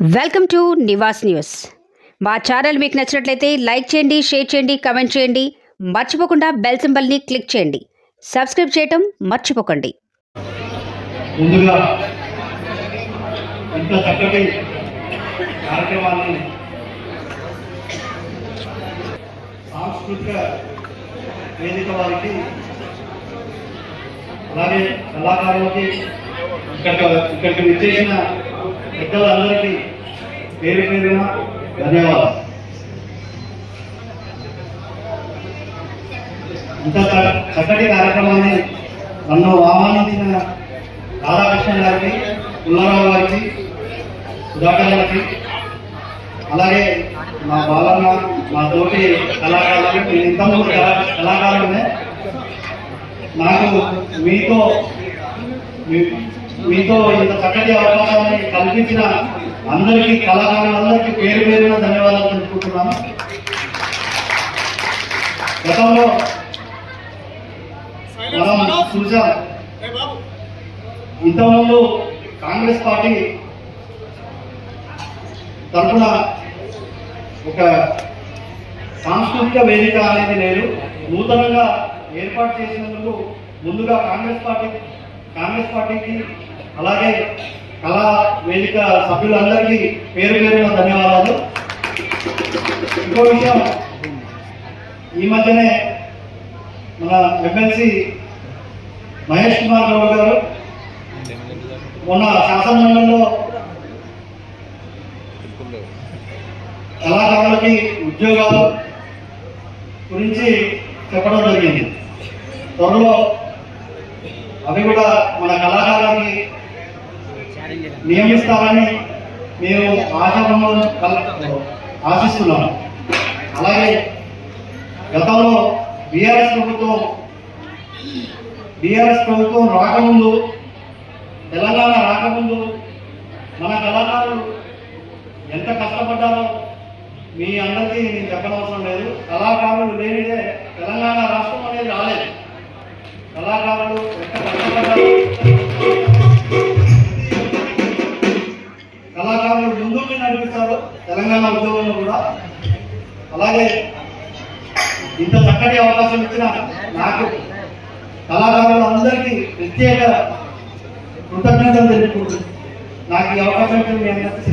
Welcome to Nivas news. మా channel మీకు నచ్చినట్లయితే లైక్ చేయండి, షేర్ చేయండి, కమెంట్ చేయండి. మర్చిపోకుండా బెల్ సింబల్ని క్లిక్ చేయండి. సబ్స్క్రైబ్ చేయటం మర్చిపోకండి. ముందుగా ఇంత చక్కటి కార్యక్రమాన్ని సాంస్కృతిక వేదిక వారికి అలాగే కళాకారులకి ఇక్కడికి విచ్చేసిన పెద్దలందరికీ పేరు పేరున ధన్యవాదాలు. ఇంత చక్కటి కార్యక్రమాన్ని నన్ను ఆహ్వానించిన రాధాకృష్ణ గారికి, పుల్లారావు గారికి, సుధాకర్ గారికి, అలాగే మా బాలన్న, మా తోటి కళాకారులకి, నేను ఇంతకుముందు కళాకారులనే. నాకు మీతో ఇంత చక్కటి అవకాశాన్ని కల్పించిన అందరికీ, కళాకారులందరికీ పేరు పేరున ధన్యవాదాలు తెలుపుకుంటున్నాను. గతంలో మనం చూసాం, ఇంతకుముందు కాంగ్రెస్ పార్టీ తరఫున ఒక సాంస్కృతిక వేదిక అనేది లేదు, నూతనంగా ఏర్పాటు చేసినందుకు ముందుగా కాంగ్రెస్ పార్టీకి అలాగే కళా వేదిక సభ్యులందరికీ పేరు పేరున ధన్యవాదాలు. ఇంకో విషయం, ఈ మధ్యనే మన ఎమ్మెల్సీ మహేష్ కుమార్ గౌడ్ గారు మొన్న శాసనమండలిలో కళాకారులకి ఉద్యోగాలు గురించి చెప్పడం జరిగింది. త్వరలో అవి కూడా మన కళాకారులకి నియమిస్తారని మేము ఆశిస్తున్నాము. అలాగే గతంలో బీఆర్ఎస్ ప్రభుత్వం రాకముందు, తెలంగాణ రాకముందు మన కళాకారులు ఎంత కష్టపడ్డారో మీ అందరికీ నేను చెప్పనవసరం లేదు. కళాకారులు లేనిదే తెలంగాణ రాష్ట్రం అనేది రాలేదు. కళాకారులు ఎంత కష్టపడ్డారు, కళాకారులు ముందుకు నడిపిస్తారు తెలంగాణ ఉద్యోగంలో కూడా. అలాగే ఇంత చక్కటి అవకాశం ఇచ్చిన నాకు, కళాకారులందరికీ ప్రత్యేక కృతజ్ఞతలు తెలుపుకుంటున్నాను. నాకు ఈ అవకాశం ఇచ్చిన మీ అందరికీ